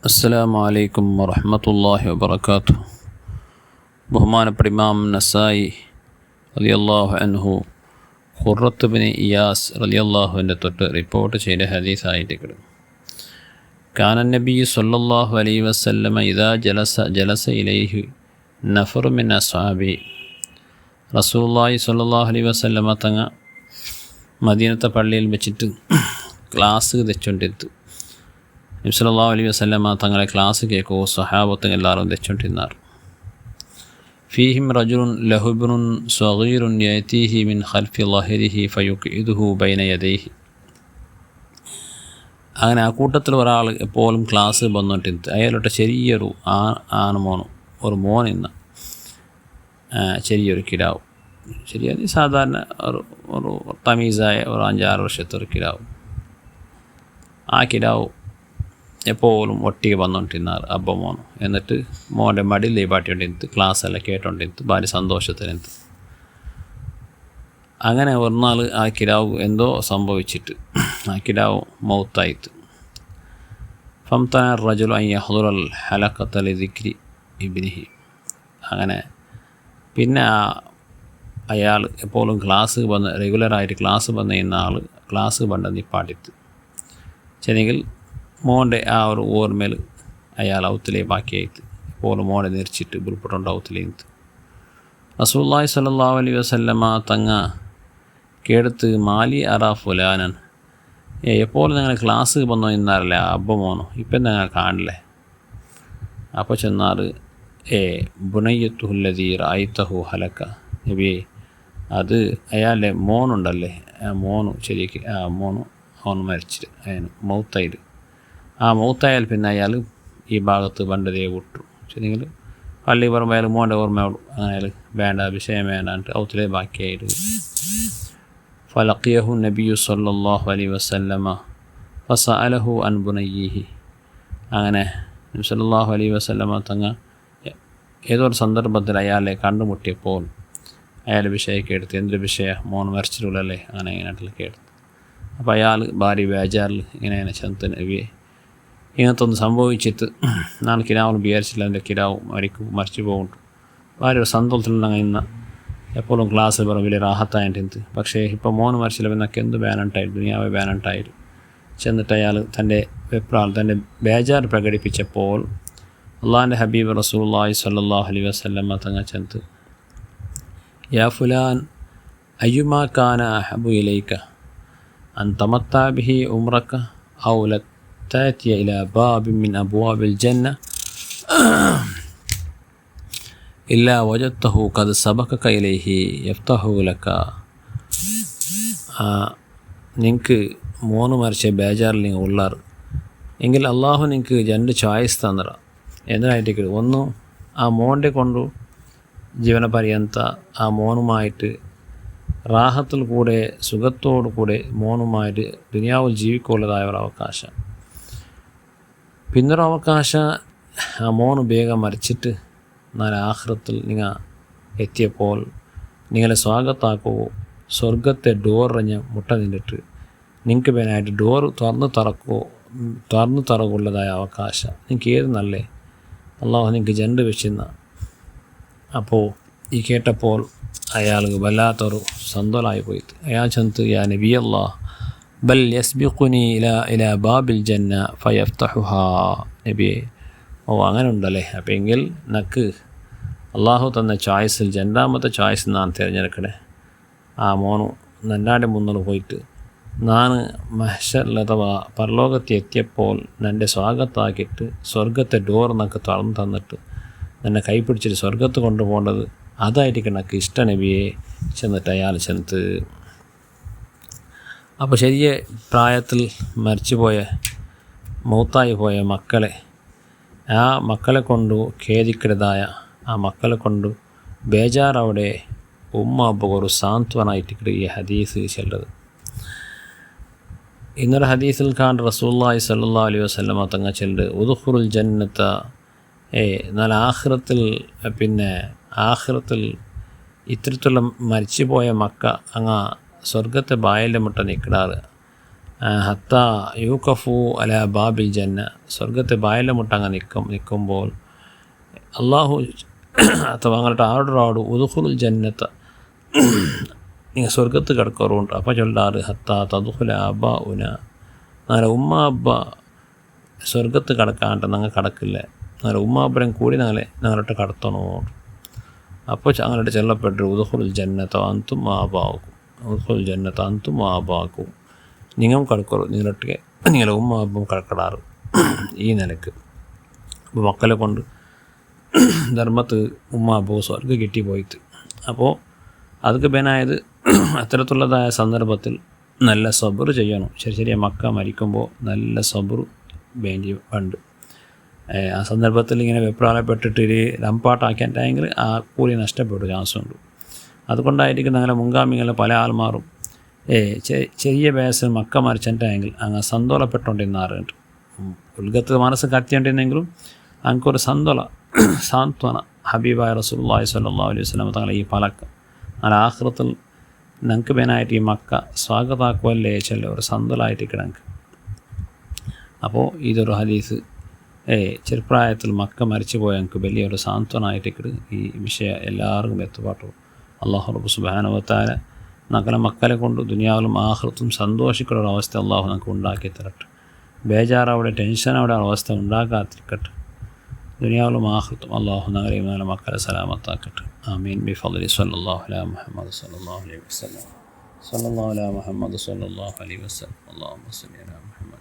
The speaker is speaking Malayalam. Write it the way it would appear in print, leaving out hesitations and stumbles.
അസ്സലാമു അലൈക്കും വറഹ്മത്തുള്ളാഹി വബറകാതുഹു. ബഹുമാനപ്പെട്ട ഇമാം നസായി റളിയല്ലാഹു അൻഹു ഖുർറത്ത് ബിൻ ഇയാസ് റളിയല്ലാഹുവിൻ്റെ തൊട്ട് റിപ്പോർട്ട് ചെയ്ത ഹദീസായിട്ട് കിട്ടും. കാന നബി സല്ലല്ലാഹു അലൈഹി വസല്ലമ ഇദാ ജലസ ഇലൈഹി നഫറു മിൻ അസ്ഹാബി. റസൂലുള്ളാഹി സല്ലല്ലാഹു അലൈഹി വസല്ലമ തങ്ങ മദീനത്തെ പള്ളിയിൽ വെച്ചിട്ട് ക്ലാസ് തെച്ചുകൊണ്ടിരുന്നു. നബി സല്ലല്ലാഹു അലൈഹി വസല്ലമ തങ്ങളെ ക്ലാസ് കേൾക്കുമ്പോൾ സ്വഹാബത്ത് എല്ലാവരും തെച്ചുകൊണ്ടിരുന്നാറ്. ഫീഹിം റജുലുൻ ലഹുബ്നുൻ സ്വഗീറുൻ യഅതീഹി മിൻ ഖൽഫി ളഹരിഹി ഫയുഖ്ഇദുഹു ബൈന യദൈഹി. അങ്ങനെ ആ കൂട്ടത്തിൽ ഒരാൾ എപ്പോഴും ക്ലാസ് വന്നുകൊണ്ടിരുന്നത്. അയാളുടെ ചെറിയൊരു ആണുമോനും ഒരു മോനിന്ന ചെറിയൊരു കിടാവ്, ശരിയാണ് സാധാരണ ഒരു തമീസായ ഒരു 5-6 വർഷത്തെ ഒരു കിടാവ്. ആ കിടാവ് എപ്പോഴും ഒട്ടിಗೆ വന്നുകൊണ്ടിരുന്നാറ് അബ്ബ മോന്. എന്നിട്ട് മോൻ്റെ മടിയിൽ പാട്ടിക്കൊണ്ടിരുന്നത് ക്ലാസ്സെല്ലാം കേട്ടോണ്ടിരുന്നത് ഭാര്യ സന്തോഷത്തിനിരുന്നത്. അങ്ങനെ ഒരു നാൾ ആ കിടാവ് എന്തോ സംഭവിച്ചിട്ട് ആ കിടാവ് മൗത്തായിട്ട്. ഫംതന റജുലു അൻ യഹ്ദുറൽ ഹലഖത ലിദിക്രി ഇബ്നിഹി. അങ്ങനെ പിന്നെ അയാൾ എപ്പോഴും ക്ലാസ് വന്ന് റെഗുലറായിട്ട് ക്ലാസ് വന്ന ആൾ ക്ലാസ് പണ്ട് നിപ്പാട്ടിട്ട് ചെന്നെങ്കിൽ മോൻ്റെ ആ ഒരു ഓർമ്മയിൽ അയാൾ ഔത്തിലേ ബാക്കിയായിട്ട് എപ്പോഴും മോനെ നിരിച്ചിട്ട് ബുൾപ്പെട്ടുണ്ട് ഔത്തിലേന്ന്. റസൂലുള്ളാഹി സ്വല്ലല്ലാഹു അലൈഹി വസല്ലമ തങ്ങ കേടുത്ത് മാലി അറാ ഫുലാനൻ, എപ്പോഴും ഞങ്ങൾ ക്ലാസ് വന്നോ ഇന്നാറല്ലേ അബ്ബ മോനോ, ഇപ്പം ഞങ്ങൾ കാണില്ലേ. അപ്പോൾ ചെന്നാറ് ബുനയ്യത്തുഹുല്ലദീ റഅയ്തഹു ഹലക. നബിയെ, അത് അയാളുടെ മോനുണ്ടല്ലേ, ആ മോനു ശരിക്ക് അവൻ മരിച്ചിട്ട് അയാൾ മൗത്തായിട്ട്. ആ മൗത്തായാൽ പിന്നെ അയാൾ ഈ ഭാഗത്ത് പണ്ടതേ വിട്ടു. ശരിയെങ്കിൽ പള്ളി പറയുമ്പോൾ അയാൾ മോൻ്റെ ഓർമ്മയുള്ളൂ. അങ്ങനെ അയാൾ വേണ്ട വിഷയം വേണ്ടാണ്ട് ഔത്തിലേ ബാക്കിയായിട്ട്. ഫലഖിയഹു നബിയു സല്ലല്ലാഹു അലൈഹി വസല്ലമ ഫസഅലഹു അൻ ബുനയ്യിഹി. അങ്ങനെ നബി സല്ലല്ലാഹു അലൈഹി വസല്ലമ തങ്ങ ഏതൊരു സന്ദർഭത്തിൽ അയാളെ കണ്ടുമുട്ടിയപ്പോൾ അയാൾ വിഷയമൊക്കെ എടുത്ത്, എന്തൊരു വിഷയം, മോൻ മരിച്ചിട്ടുള്ളല്ലേ, അങ്ങനെ ഇങ്ങനെയായിട്ടുള്ള കേട്ടു. അപ്പോൾ അയാൾ ഭാര്യ ബേജാറിൽ ഇങ്ങനെ ചെന്ന് നബിയെ, ഇങ്ങനത്തെ ഒന്ന് സംഭവിച്ചിട്ട് ഞാൻ കിരാവും വിചാരിച്ചില്ല, എൻ്റെ കിരാവും മരിച്ചു പോകുന്നുണ്ട്. ഭാര്യ ഒരു സന്തോഷത്തിലുണ്ടെങ്കിൽ ഇന്ന് എപ്പോഴും ക്ലാസ് പറയും വലിയ റാഹത്തായിട്ട്. പക്ഷേ ഇപ്പോൾ മോന് മരിച്ചില്ല, എന്നൊക്കെ എന്ത് ബാനണ്ടായിരുന്നു, ദുനിയാവെ ബാനണ്ടായിരുന്നു. ചെന്നിട്ട് അയാൾ തൻ്റെ തൻ്റെ ബേജാർ പ്രകടിപ്പിച്ചപ്പോൾ അള്ളാഹിൻ്റെ ഹബീബ് റസൂലുള്ളാഹി സ്വല്ലല്ലാഹു അലൈഹി വസല്ലമ തങ്ങൾ ചെന്ന്, യാ ഫുലാൻ അയ്യുമാ കാന അഹബു ഇലൈക അൻ തമത്താ ബിഹി ഉംറക ഔ ലതഅതിയ ഇലാ ബാബിൻ മിൻ അബ്വാബിൽ ജന്ന ഇല്ലാ വജദ്തഹു ഖദ് സബഖക ഇലൈഹി യഫ്തഹു ലക. നിങ്ങൾക്ക് മോന് മരിച്ച ബേജാറിൽ നിങ്ങൾ ഉള്ളാറ് എങ്കിൽ അള്ളാഹു നിങ്ങൾക്ക് 2 ചോയ്സ് തന്നിറ. എന്തിനായിട്ട്? ഒന്ന്, ആ മോൻ്റെ കൊണ്ടു ജീവന പര്യന്ത ആ മോനുമായിട്ട് റാഹത്തിൽ കൂടെ സുഖത്തോടു കൂടെ മോനുമായിട്ട് ദുനിയാവിൽ ജീവിക്കുള്ളതായ ഒരു അവകാശം. പിന്നൊരു അവകാശം, ആ മോന് വേഗം മരിച്ചിട്ട് നാളെ ആഖിറത്തിൽ നിങ്ങൾ എത്തിയപ്പോൾ നിങ്ങളെ സ്വാഗതമാക്കുമോ സ്വർഗത്തെ ഡോറിഞ്ഞ് മുട്ട നിന്നിട്ട് നിങ്ങൾക്ക് വേനായിട്ട് ഡോറ് തുറന്നു തറകുള്ളതായ അവകാശം. നിങ്ങൾക്ക് ഏത് നല്ലേ, അള്ളാഹു നിങ്ങൾക്ക് 2 വെച്ചിരുന്ന. അപ്പോൾ ഈ കേട്ടപ്പോൾ അയാൾക്ക് വല്ലാത്തൊരു സന്തോഷമായി പോയിട്ട് അയാൾ ചെന്ന്, യാ നബി അല്ലാഹ് ബൽ യസ്ബിഖുനി ഇലാ ബാബിൽ ജന്ന ഫയഫ്തഹുഹാ. നബിയെ, അങ്ങനെ ഉണ്ടല്ലേ, അപ്പോൾ എങ്കിൽ നക്ക് അള്ളാഹു തന്ന ചോയ്സിൽ 2ാമത്തെ ചോയ്സ് ഞാൻ തിരഞ്ഞെടുക്കണേ. ആ മോനു നന്നാടെ മുന്നിൽ പോയിട്ട് ഞാൻ മഹ്ശറിൽ അഥവാ പരലോകത്തിൽ എത്തിയപ്പോൾ എൻ്റെ സ്വാഗതമാക്കിയിട്ട് സ്വർഗത്തെ ഡോർ നക്ക് തുറന്നു തന്നിട്ട് എന്നെ കൈപ്പിടിച്ചിട്ട് സ്വർഗത്ത് കൊണ്ടുപോകേണ്ടത് അതായിരിക്കും എനിക്ക് ഇഷ്ടം നബിയെ. ചെന്നിട്ട് അയാൾ ചെന്ന്, അപ്പോൾ ശരിയെ പ്രായത്തിൽ മരിച്ചുപോയ മൗത്തായി പോയ മക്കളെ, ആ മക്കളെ കൊണ്ടു ഖേദിക്കരുതായ ആ മക്കളെ കൊണ്ട് ബേജാറവിടെ ഉമ്മ അബ്ബ ഒരു സാന്ത്വനായിട്ട് ഈ ഹദീസ് ചെല്ലത്. ഇന്നൊരു ഹദീസിൽ കാണുന്ന റസൂലുള്ളാഹി സ്വല്ലല്ലാഹു അലൈഹി വസല്ലമ തങ്ങൾ ചെല്ല് ഉദ്ഖുലുൽ ജന്നത. എന്നാൽ ആഖിറത്തിൽ ഇത്തരത്തിലുള്ള മരിച്ചുപോയ മക്ക അങ്ങ് സ്വർഗത്തെ ബായലിൻ്റെ മുട്ട നിൽക്കിടാറ്. ഹത്ത യൂക്കഫു അല ബാബിൽ ജന്ന, സ്വർഗത്തെ ബായല മുട്ടങ്ങ് നിൽക്കുമ്പോൾ അള്ളാഹു അഥവാ അങ്ങോട്ട് ആടോട് ഉദുഖുൽ ജന്നത്ത്, നിങ്ങൾ സ്വർഗത്ത് കിടക്കാറുണ്ട്. അപ്പോൾ ചൊല്ലാറ് ഹത്ത തദുഖുല അബ ഉന, നാളെ ഉമ്മ അബ്ബ സ്വർഗത്ത് കിടക്കാണ്ട് ഞങ്ങൾ കിടക്കില്ല, നാളെ ഉമ്മ അബ്ബരം കൂടി ഞങ്ങളിട്ട് കടത്തണോ. അപ്പോൾ അങ്ങോട്ട് ചെല്ലപ്പെട്ടു ഉദുഖുൽ ജന്നത്ത് അന്തും ആബാക്കും, ഉദുഖുൽ ജന്നത്ത് അന്തും ആബാക്കും, നിങ്ങൾ കിടക്കറു, നിങ്ങളൊക്കെ നിങ്ങളെ ഉമ്മ അബ്ബും കിടക്കടാറ്. ഈ നിലക്ക് അപ്പോൾ മക്കളെ കൊണ്ട് ധർമ്മത്ത് ഉമ്മ അബ്ബു സ്വർഗ്ഗം കിട്ടി പോയിട്ട്. അപ്പോൾ അതൊക്കെ ബനായത് അത്തരത്തിലുള്ളതായ സന്ദർഭത്തിൽ നല്ല സബർ ചെയ്യണം. ചെറിയ മക്ക മരിക്കുമ്പോൾ നല്ല സബർ ഉണ്ട്. ആ സന്ദർഭത്തിൽ ഇങ്ങനെ വെപ്രാളപ്പെട്ടിട്ട് ഒരു രമ്പാട്ടാക്കിയിട്ടെങ്കിൽ ആ കൂലി നഷ്ടപ്പെടും ചാൻസുണ്ട്. അതുകൊണ്ടായിരിക്കും ഞങ്ങളെ മുൻഗാമികളെ പല ആൾമാറും ചെറിയ വയസ്സിൽ മക്ക മരിച്ചിട്ടെങ്കിൽ അങ്ങ് സന്തോളപ്പെട്ടുകൊണ്ടിരുന്നാറുണ്ട്. ഉൽഗത്ത് മനസ്സ് കത്തിയുണ്ടെന്നെങ്കിലും അങ്ങക്കൊരു സാന്ത്വന ഹബീബായ റസൂലുള്ളാഹി സ്വല്ലല്ലാഹു അലൈഹി വസല്ലം തങ്ങളെ ഈ പലക്ക് ആ ആഖിറത്തിൽ ഞങ്ങൾക്ക് പേനായിട്ട് ഈ മക്ക സ്വാഗതാക്കുവല്ലേ ചെല്ല ഒരു സന്തോളമായിട്ട് കിടക്ക്. അപ്പോൾ ഇതൊരു ഹദീസ് ചെറുപ്രായത്തിൽ മക്ക മരിച്ചു പോയ ഞങ്ങൾക്ക് വലിയൊരു സാന്ത്വനമായിട്ട് ഈ വിഷയം എല്ലാവർക്കും എത്തുപാട്ടു. അള്ളാഹു റബ്ബ് സുബ്ഹാനഹു വ തആല ഞങ്ങളെ മക്കളെ കൊണ്ട് ദുനിയാവിലും ആഖിറത്തും സന്തോഷിക്കുന്ന അവസ്ഥ അള്ളാഹു നമുക്ക് ഉണ്ടാക്കി തരട്ടെ. ബേജാറവിടെ ടെൻഷനവിടെ അവസ്ഥ ഉണ്ടാക്കാതിരിക്കട്ടെ. ദുനിയാവിലും ആഖിറത്തും അള്ളാഹു ഞങ്ങളെയും ഞങ്ങളെ മക്കളെ സലാമത്താക്കട്ടെ. ആമീൻ ബിഫദ്ലി സ്വല്ലല്ലാഹു അലാ മുഹമ്മദ് സ്വല്ലല്ലാഹു അലൈഹി വസല്ലം സ്വല്ലല്ലാഹു അലാ മുഹമ്മദ് സ്വല്ലല്ലാഹു അലൈഹി വസല്ലം. അല്ലാഹുമ്മ സ്വല്ലി അലാ മുഹമ്മദ്.